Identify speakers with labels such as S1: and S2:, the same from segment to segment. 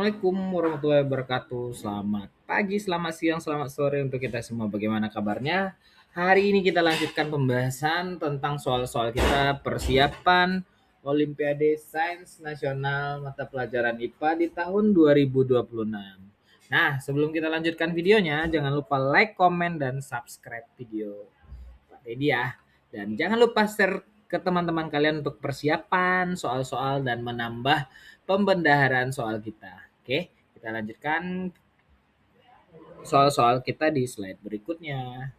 S1: Assalamualaikum warahmatullahi wabarakatuh. Selamat pagi, selamat siang, selamat sore untuk kita semua. Bagaimana kabarnya? Hari ini kita lanjutkan pembahasan tentang soal-soal kita persiapan Olimpiade Sains Nasional mata pelajaran IPA di tahun 2026. Nah, sebelum kita lanjutkan videonya, jangan lupa like, komen, dan subscribe video Pak Dedi ya. Dan jangan lupa share ke teman-teman kalian untuk persiapan soal-soal dan menambah pembendaharaan soal kita. Oke, kita lanjutkan soal-soal kita di slide berikutnya.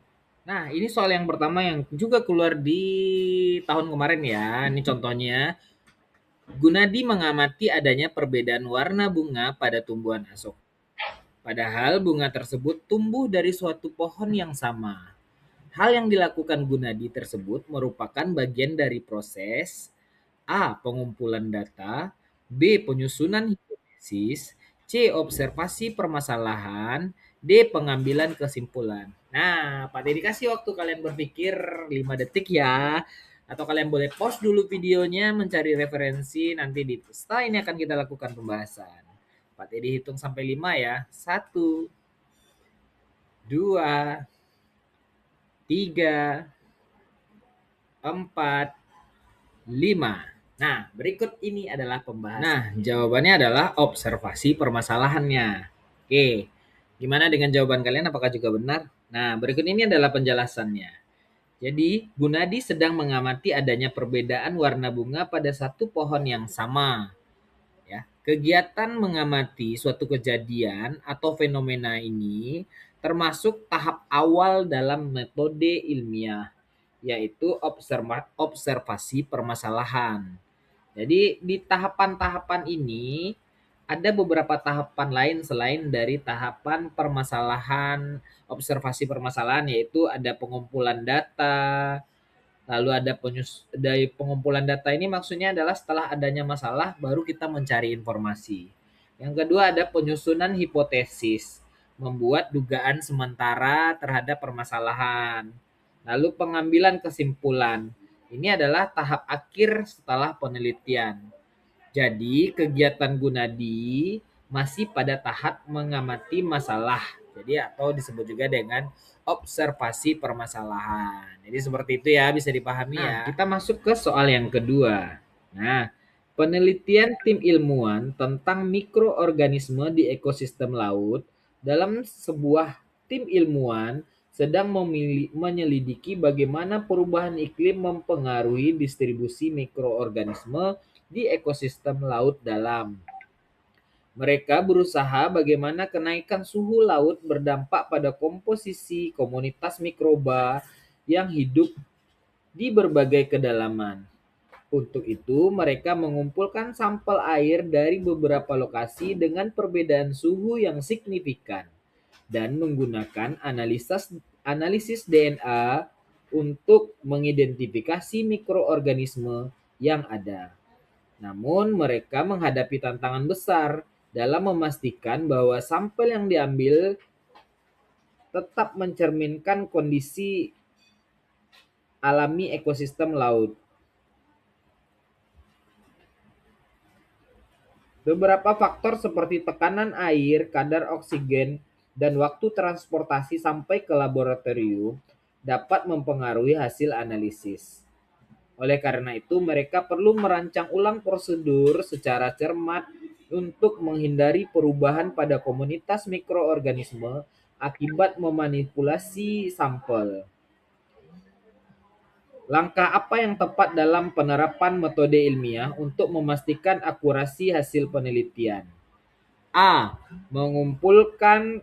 S1: Nah, ini soal yang pertama yang juga keluar di tahun kemarin ya. Ini contohnya, Gunadi mengamati adanya perbedaan warna bunga pada tumbuhan asok. Padahal bunga tersebut tumbuh dari suatu pohon yang sama. Hal yang dilakukan Gunadi tersebut merupakan bagian dari proses A. Pengumpulan data, B. Penyusunan hipotesis, C. Observasi permasalahan, D. Pengambilan kesimpulan. Nah, Pak Dedi kasih waktu kalian berpikir 5 detik ya. Atau kalian boleh pause dulu videonya mencari referensi, nanti setelah ini akan kita lakukan pembahasan. Pak Dedi hitung sampai 5 ya. 1, 2, 3, 4, 5. Nah, berikut ini adalah pembahasan. Nah, jawabannya adalah observasi permasalahannya. Oke, gimana dengan jawaban kalian? Apakah juga benar? Nah, berikut ini adalah penjelasannya. Jadi, Gunadi sedang mengamati adanya perbedaan warna bunga pada satu pohon yang sama. Ya, kegiatan mengamati suatu kejadian atau fenomena ini termasuk tahap awal dalam metode ilmiah, yaitu observasi permasalahan. Jadi di tahapan-tahapan ini ada beberapa tahapan lain selain dari tahapan permasalahan, observasi permasalahan, yaitu ada pengumpulan data, lalu ada dari pengumpulan data ini maksudnya adalah setelah adanya masalah baru kita mencari informasi. Yang kedua ada penyusunan hipotesis, membuat dugaan sementara terhadap permasalahan. Lalu pengambilan kesimpulan. Ini adalah tahap akhir setelah penelitian. Jadi kegiatan Gunadi masih pada tahap mengamati masalah. Jadi atau disebut juga dengan observasi permasalahan. Jadi seperti itu ya, bisa dipahami ya. Kita masuk ke soal yang kedua. Nah, penelitian tim ilmuwan tentang mikroorganisme di ekosistem laut dalam sebuah tim ilmuwan sedang menyelidiki bagaimana perubahan iklim mempengaruhi distribusi mikroorganisme di ekosistem laut dalam. Mereka berusaha bagaimana kenaikan suhu laut berdampak pada komposisi komunitas mikroba yang hidup di berbagai kedalaman. Untuk itu, mereka mengumpulkan sampel air dari beberapa lokasi dengan perbedaan suhu yang signifikan dan menggunakan analisis DNA untuk mengidentifikasi mikroorganisme yang ada. Namun, mereka menghadapi tantangan besar dalam memastikan bahwa sampel yang diambil tetap mencerminkan kondisi alami ekosistem laut. Beberapa faktor seperti tekanan air, kadar oksigen, dan waktu transportasi sampai ke laboratorium dapat mempengaruhi hasil analisis. Oleh karena itu, mereka perlu merancang ulang prosedur secara cermat untuk menghindari perubahan pada komunitas mikroorganisme akibat memanipulasi sampel. Langkah apa yang tepat dalam penerapan metode ilmiah untuk memastikan akurasi hasil penelitian? A. Mengumpulkan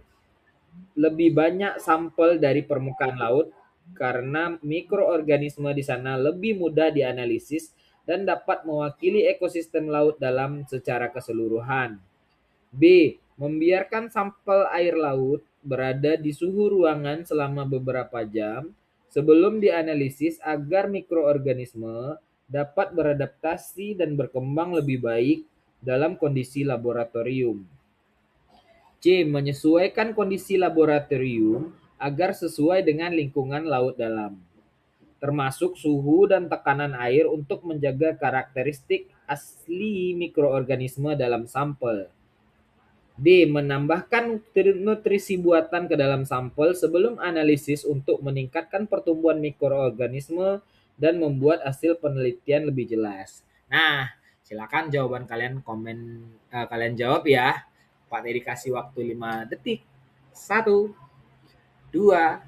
S1: lebih banyak sampel dari permukaan laut karena mikroorganisme di sana lebih mudah dianalisis dan dapat mewakili ekosistem laut dalam secara keseluruhan. B. Membiarkan sampel air laut berada di suhu ruangan selama beberapa jam sebelum dianalisis agar mikroorganisme dapat beradaptasi dan berkembang lebih baik dalam kondisi laboratorium. C. Menyesuaikan kondisi laboratorium agar sesuai dengan lingkungan laut dalam, termasuk suhu dan tekanan air untuk menjaga karakteristik asli mikroorganisme dalam sampel. D. Menambahkan nutrisi buatan ke dalam sampel sebelum analisis untuk meningkatkan pertumbuhan mikroorganisme dan membuat hasil penelitian lebih jelas. Nah, silakan jawaban kalian kalian jawab ya. Pak Teddy kasih waktu 5 detik. 1, 2,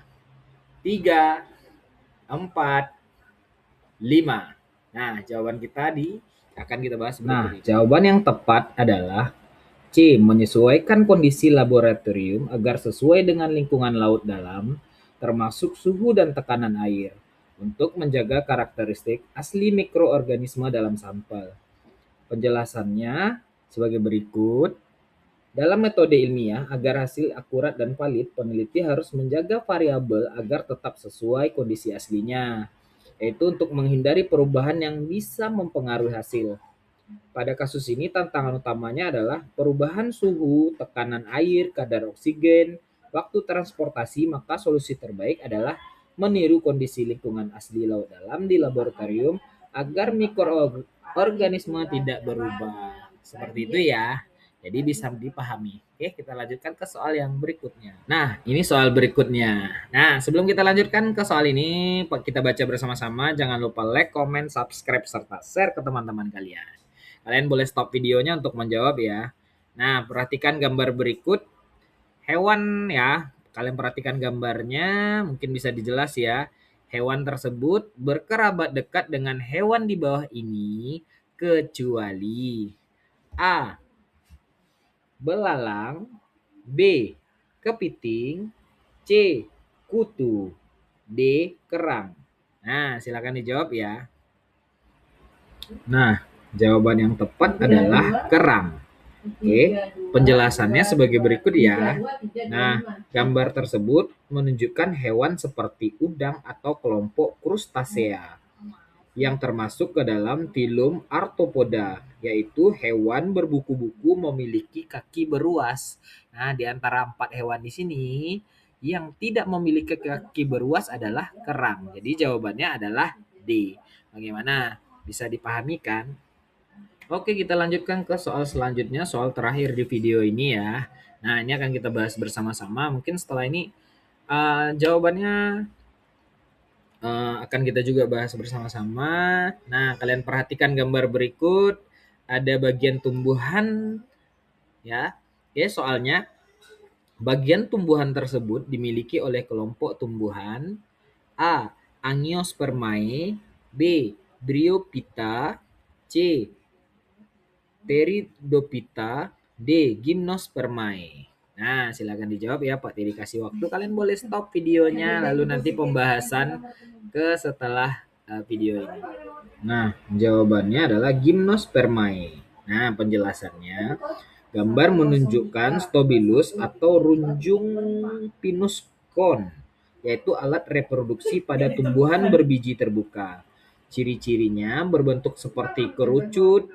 S1: 3, 4, 5. Nah, jawaban kita akan kita bahas berikut ini. Jawaban yang tepat adalah C. Menyesuaikan kondisi laboratorium agar sesuai dengan lingkungan laut dalam, termasuk suhu dan tekanan air, untuk menjaga karakteristik asli mikroorganisme dalam sampel. Penjelasannya sebagai berikut. Dalam metode ilmiah, agar hasil akurat dan valid, peneliti harus menjaga variabel agar tetap sesuai kondisi aslinya, yaitu untuk menghindari perubahan yang bisa mempengaruhi hasil. Pada kasus ini tantangan utamanya adalah perubahan suhu, tekanan air, kadar oksigen, waktu transportasi, maka solusi terbaik adalah meniru kondisi lingkungan asli laut dalam di laboratorium agar mikroorganisme tidak berubah. Seperti itu ya. Jadi bisa dipahami. Oke, kita lanjutkan ke soal yang berikutnya. Nah, ini soal berikutnya. Nah, sebelum kita lanjutkan ke soal ini, kita baca bersama-sama. Jangan lupa like, comment, subscribe, serta share ke teman-teman kalian. Kalian boleh stop videonya untuk menjawab ya. Nah, perhatikan gambar berikut. Hewan ya, kalian perhatikan gambarnya, mungkin bisa dijelas ya. Hewan tersebut berkerabat dekat dengan hewan di bawah ini, kecuali A. Belalang, B. Kepiting, C. Kutu, D. Kerang. Nah, silakan dijawab ya. Nah, jawaban yang tepat adalah kerang. Oke, penjelasannya sebagai berikut ya. Nah, gambar tersebut menunjukkan hewan seperti udang atau kelompok krustasea yang termasuk ke dalam filum Arthropoda, yaitu hewan berbuku-buku memiliki kaki beruas. Nah, di antara 4 hewan di sini, yang tidak memiliki kaki beruas adalah kerang. Jadi jawabannya adalah D. Bagaimana? Bisa dipahami kan? Oke, kita lanjutkan ke soal selanjutnya, soal terakhir di video ini ya. Nah, ini akan kita bahas bersama-sama. Mungkin setelah ini jawabannya akan kita juga bahas bersama-sama. Nah, kalian perhatikan gambar berikut. Ada bagian tumbuhan ya. Oke, soalnya bagian tumbuhan tersebut dimiliki oleh kelompok tumbuhan A. Angiospermae, B. Bryophyta, C. Pteridophyta, D. Gymnospermae. Nah, silakan dijawab ya Pak Tiri, kasih waktu. Kalian boleh stop videonya lalu nanti pembahasan ke setelah video ini. Nah, jawabannya adalah Gymnospermae. Nah, penjelasannya gambar menunjukkan stobilus atau runjung pinus cone, yaitu alat reproduksi pada tumbuhan berbiji terbuka. Ciri-cirinya berbentuk seperti kerucut,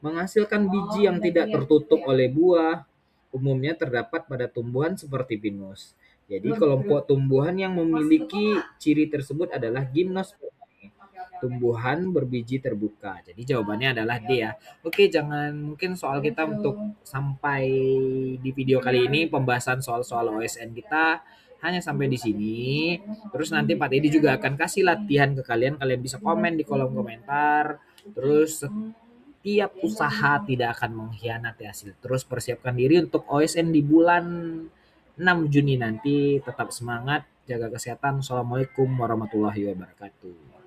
S1: menghasilkan biji yang tidak tertutup oleh buah, umumnya terdapat pada tumbuhan seperti pinus. Jadi kelompok tumbuhan yang memiliki ciri tersebut adalah gymnospermae, tumbuhan berbiji terbuka. Jadi jawabannya adalah D ya. Oke, jangan mungkin soal kita untuk sampai di video kali ini pembahasan soal-soal OSN kita hanya sampai di sini. Terus nanti Pak Teddy juga akan kasih latihan ke kalian. Kalian bisa komen di kolom komentar. Terus tiap usaha tidak akan mengkhianati hasil. Terus persiapkan diri untuk OSN di bulan 6 Juni nanti. Tetap semangat, jaga kesehatan. Assalamualaikum warahmatullahi wabarakatuh.